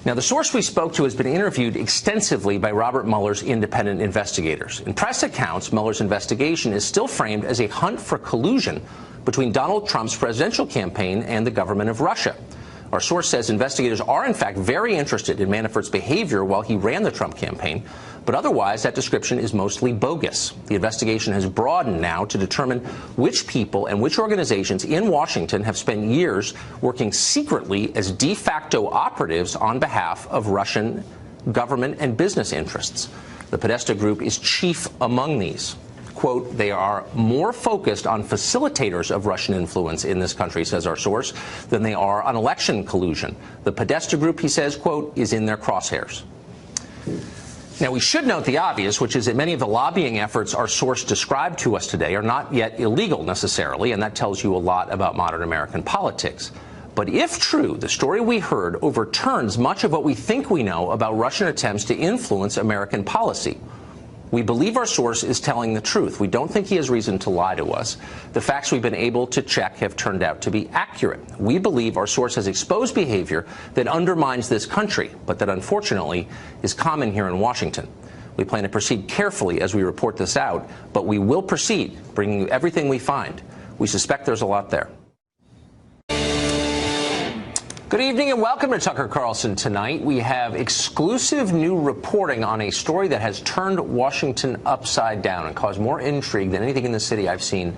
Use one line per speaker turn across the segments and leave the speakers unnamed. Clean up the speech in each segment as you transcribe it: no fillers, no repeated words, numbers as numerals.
Now, the source we spoke to has been interviewed extensively by Robert Mueller's independent investigators. In press accounts, Mueller's investigation is still framed as a hunt for collusion between Donald Trump's presidential campaign and the government of Russia. Our source says investigators are, in fact, very interested in Manafort's behavior while he ran the Trump campaign, but otherwise that description is mostly bogus. The investigation has broadened now to determine which people and which organizations in Washington have spent years working secretly as de facto operatives on behalf of Russian government and business interests. The Podesta group is chief among these. Quote, they are more focused on facilitators of Russian influence in this country, says our source, than they are on election collusion. The Podesta group, he says, quote, is in their crosshairs. Now, we should note the obvious, which is that many of the lobbying efforts our source described to us today are not yet illegal necessarily, and that tells you a lot about modern American politics. But if true, the story we heard overturns much of what we think we know about Russian attempts to influence American policy. We believe our source is telling the truth. We don't think he has reason to lie to us. The facts we've been able to check have turned out to be accurate. We believe our source has exposed behavior that undermines this country, but that unfortunately is common here in Washington. We plan to proceed carefully as we report this out, but we will proceed, bringing you everything we find. We suspect there's a lot there. Good evening and welcome to Tucker Carlson Tonight. We have exclusive new reporting on a story that has turned Washington upside down and caused more intrigue than anything in the city I've seen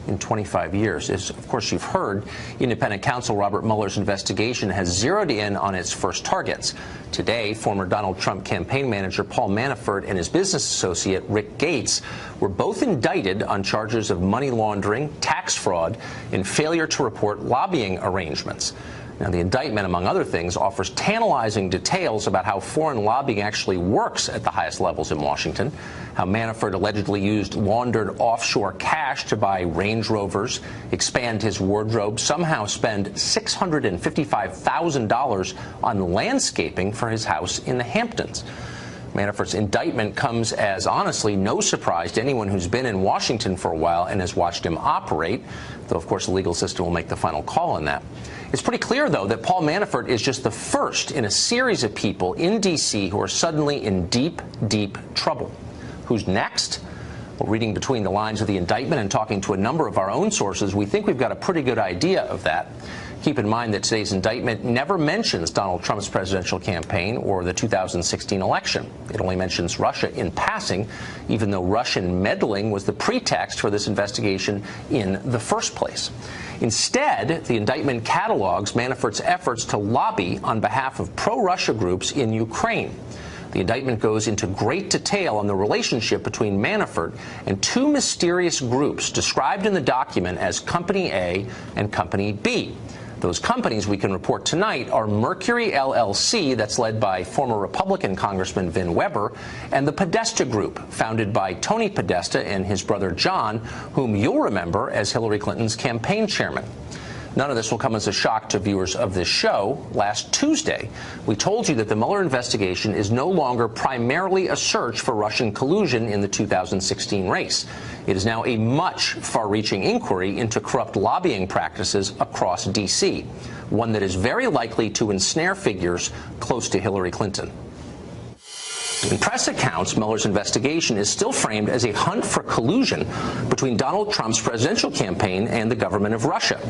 in 25 years. As, of course, you've heard, independent counsel Robert Mueller's investigation has zeroed in on its first targets. Today, former Donald Trump campaign manager Paul Manafort and his business associate Rick Gates were both indicted on charges of money laundering, tax fraud, and failure to report lobbying arrangements. Now, the indictment, among other things, offers tantalizing details about how foreign lobbying actually works at the highest levels in Washington, how Manafort allegedly used laundered offshore cash to buy Range Rovers, expand his wardrobe, somehow spend $655,000 on landscaping for his house in the Hamptons. Manafort's indictment comes as, honestly, no surprise to anyone who's been in Washington for a while and has watched him operate, though, of course, the legal system will make the final call on that. It's pretty clear, though, that Paul Manafort is just the first in a series of people in D.C. who are suddenly in deep, deep trouble. Who's next? Well, reading between the lines of the indictment and talking to a number of our own sources, we think we've got a pretty good idea of that. Keep in mind that today's indictment never mentions Donald Trump's presidential campaign or the 2016 election. It only mentions Russia in passing, even though Russian meddling was the pretext for this investigation in the first place. Instead, the indictment catalogs Manafort's efforts to lobby on behalf of pro-Russia groups in Ukraine. The indictment goes into great detail on the relationship between Manafort and two mysterious groups described in the document as Company A and Company B. Those companies, we can report tonight, are Mercury LLC, that's led by former Republican Congressman Vin Weber, and the Podesta Group, founded by Tony Podesta and his brother John, whom you'll remember as Hillary Clinton's campaign chairman. None of this will come as a shock to viewers of this show. Last Tuesday, we told you that the Mueller investigation is no longer primarily a search for Russian collusion in the 2016 race. It is now a much far-reaching inquiry into corrupt lobbying practices across D.C., one that is very likely to ensnare figures close to Hillary Clinton. In press accounts, Mueller's investigation is still framed as a hunt for collusion between Donald Trump's presidential campaign and the government of Russia.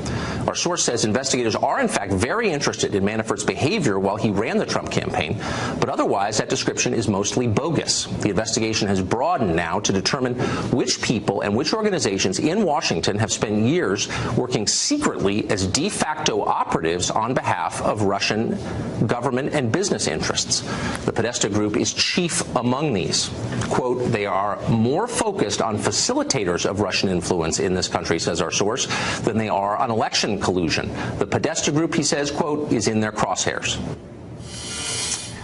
Our source says investigators are, in fact, very interested in Manafort's behavior while he ran the Trump campaign, but otherwise that description is mostly bogus. The investigation has broadened now to determine which people and which organizations in Washington have spent years working secretly as de facto operatives on behalf of Russian government and business interests. The Podesta Group is chief among these. Quote, they are more focused on facilitators of Russian influence in this country, says our source, than they are on election collusion. The Podesta Group, he says, quote, is in their crosshairs.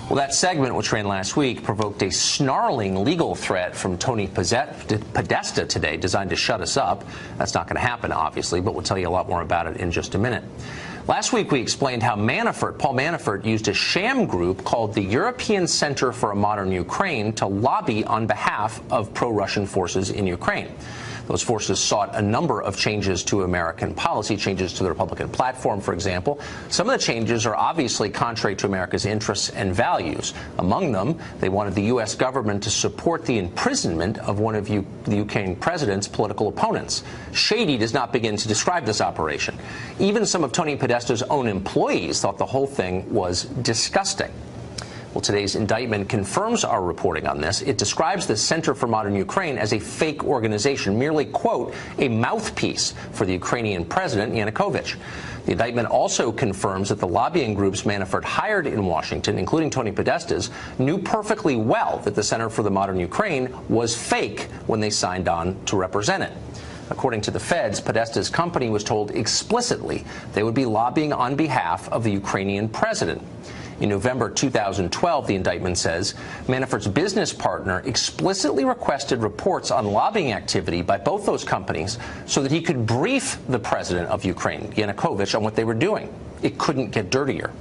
Well, that segment, which ran last week, provoked a snarling legal threat from Tony Podesta today, designed to shut us up. That's not going to happen, obviously, but we'll tell you a lot more about it in just a minute. Last week, we explained how Paul Manafort used a sham group called the European Center for a Modern Ukraine to lobby on behalf of pro-Russian forces in Ukraine. Those forces sought a number of changes to American policy, changes to the Republican platform, for example. Some of the changes are obviously contrary to America's interests and values. Among them, they wanted the U.S. government to support the imprisonment of one of the Ukrainian president's political opponents. Shady does not begin to describe this operation. Even some of Tony Podesta's own employees thought the whole thing was disgusting. Well, today's indictment confirms our reporting on this. It describes the Center for Modern Ukraine as a fake organization, merely, quote, a mouthpiece for the Ukrainian president, Yanukovych. The indictment also confirms that the lobbying groups Manafort hired in Washington, including Tony Podesta's, knew perfectly well that the Center for the Modern Ukraine was fake when they signed on to represent it. According to the feds, Podesta's company was told explicitly they would be lobbying on behalf of the Ukrainian president. In November 2012, the indictment says, Manafort's business partner explicitly requested reports on lobbying activity by both those companies so that he could brief the president of Ukraine, Yanukovych, on what they were doing. It couldn't get dirtier.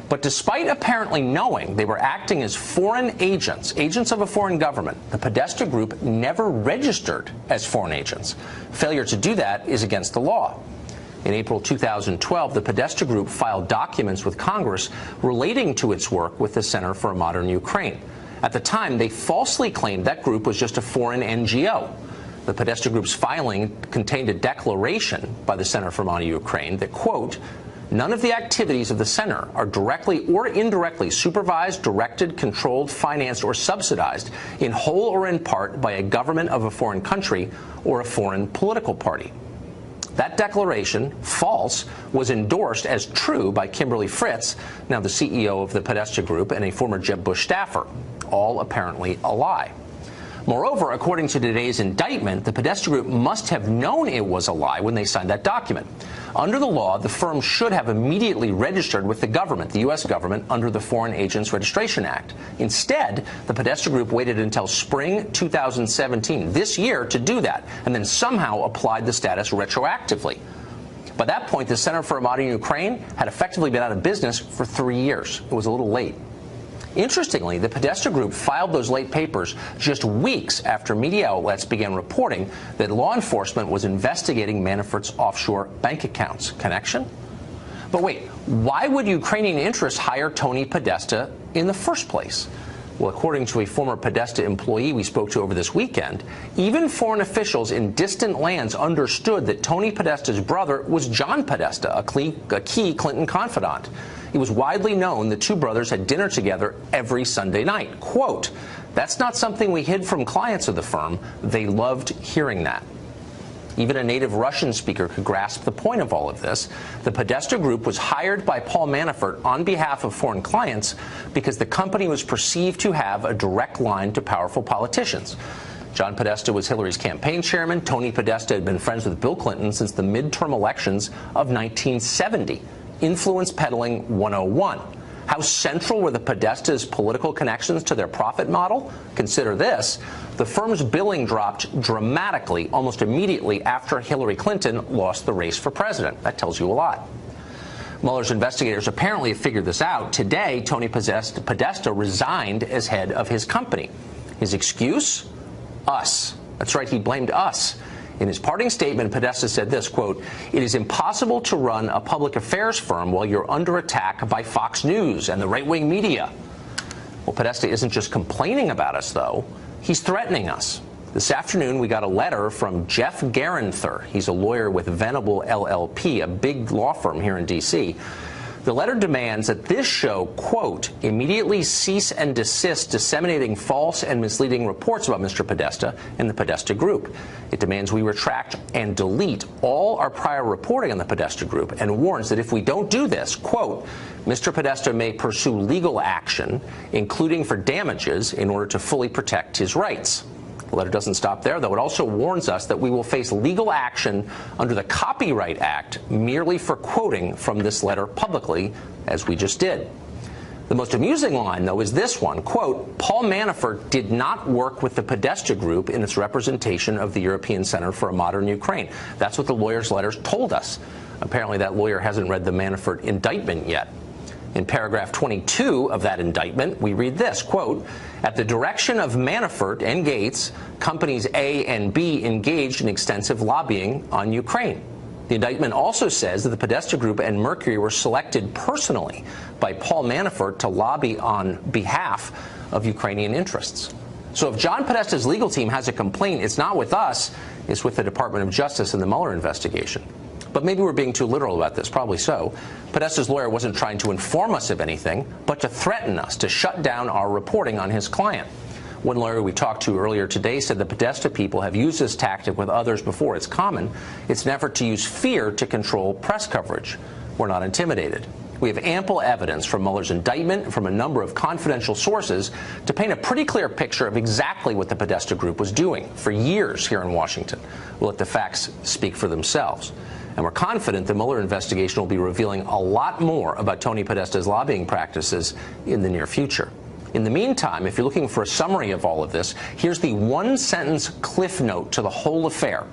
But despite apparently knowing they were acting as foreign agents, agents of a foreign government, the Podesta Group never registered as foreign agents. Failure to do that is against the law. In April 2012, the Podesta Group filed documents with Congress relating to its work with the Center for a Modern Ukraine. At the time, they falsely claimed that group was just a foreign NGO. The Podesta Group's filing contained a declaration by the Center for Modern Ukraine that, quote, none of the activities of the center are directly or indirectly supervised, directed, controlled, financed, or subsidized in whole or in part by a government of a foreign country or a foreign political party. That declaration, false, was endorsed as true by Kimberly Fritz, now the CEO of the Podesta Group and a former Jeb Bush staffer. All apparently a lie. Moreover, according to today's indictment, the Podesta Group must have known it was a lie when they signed that document. Under the law, the firm should have immediately registered with the government, the U.S. government, under the Foreign Agents Registration Act. Instead, the Podesta Group waited until spring 2017, this year, to do that, and then somehow applied the status retroactively. By that point, the Center for a Modern Ukraine had effectively been out of business for 3 years. It was a little late. Interestingly, the Podesta Group filed those late papers just weeks after media outlets began reporting that law enforcement was investigating Manafort's offshore bank accounts. Connection? But wait, why would Ukrainian interests hire Tony Podesta in the first place? Well, according to a former Podesta employee we spoke to over this weekend, even foreign officials in distant lands understood that Tony Podesta's brother was John Podesta, a key Clinton confidant. It was widely known the two brothers had dinner together every Sunday night. Quote, that's not something we hid from clients of the firm. They loved hearing that. Even a native Russian speaker could grasp the point of all of this. The Podesta Group was hired by Paul Manafort on behalf of foreign clients because the company was perceived to have a direct line to powerful politicians. John Podesta was Hillary's campaign chairman. Tony Podesta had been friends with Bill Clinton since the midterm elections of 1970. Influence peddling 101. How central were the Podesta's political connections to their profit model? Consider this. The firm's billing dropped dramatically almost immediately after Hillary Clinton lost the race for president. That tells you a lot. Mueller's investigators apparently have figured this out. Today, Tony Podesta resigned as head of his company. His excuse? Us. That's right, he blamed us. In his parting statement, Podesta said this, quote, it is impossible to run a public affairs firm while you're under attack by Fox News and the right-wing media. Well, Podesta isn't just complaining about us, though. He's threatening us. This afternoon, we got a letter from Jeff Garanther. He's a lawyer with Venable LLP, a big law firm here in D.C. The letter demands that this show, quote, immediately cease and desist disseminating false and misleading reports about Mr. Podesta and the Podesta Group. It demands we retract and delete all our prior reporting on the Podesta Group and warns that if we don't do this, quote, Mr. Podesta may pursue legal action, including for damages, in order to fully protect his rights. The letter doesn't stop there, though. It also warns us that we will face legal action under the Copyright Act merely for quoting from this letter publicly, as we just did. The most amusing line, though, is this one. Quote, Paul Manafort did not work with the Podesta Group in its representation of the European Center for a Modern Ukraine. That's what the lawyer's letters told us. Apparently that lawyer hasn't read the Manafort indictment yet. In paragraph 22 of that indictment, we read this, quote, "At the direction of Manafort and Gates, companies A and B engaged in extensive lobbying on Ukraine." The indictment also says that the Podesta Group and Mercury were selected personally by Paul Manafort to lobby on behalf of Ukrainian interests. So if John Podesta's legal team has a complaint, it's not with us, it's with the Department of Justice and the Mueller investigation. But maybe we're being too literal about this, probably so. Podesta's lawyer wasn't trying to inform us of anything, but to threaten us, to shut down our reporting on his client. One lawyer we talked to earlier today said the Podesta people have used this tactic with others before. It's common. It's an effort to use fear to control press coverage. We're not intimidated. We have ample evidence from Mueller's indictment and from a number of confidential sources to paint a pretty clear picture of exactly what the Podesta Group was doing for years here in Washington. We'll let the facts speak for themselves. And we're confident the Mueller investigation will be revealing a lot more about Tony Podesta's lobbying practices in the near future. In the meantime, if you're looking for a summary of all of this, here's the one-sentence cliff note to the whole affair.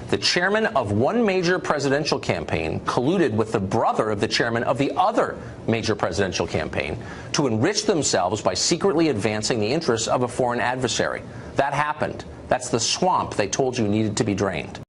The chairman of one major presidential campaign colluded with the brother of the chairman of the other major presidential campaign to enrich themselves by secretly advancing the interests of a foreign adversary. That happened. That's the swamp they told you needed to be drained.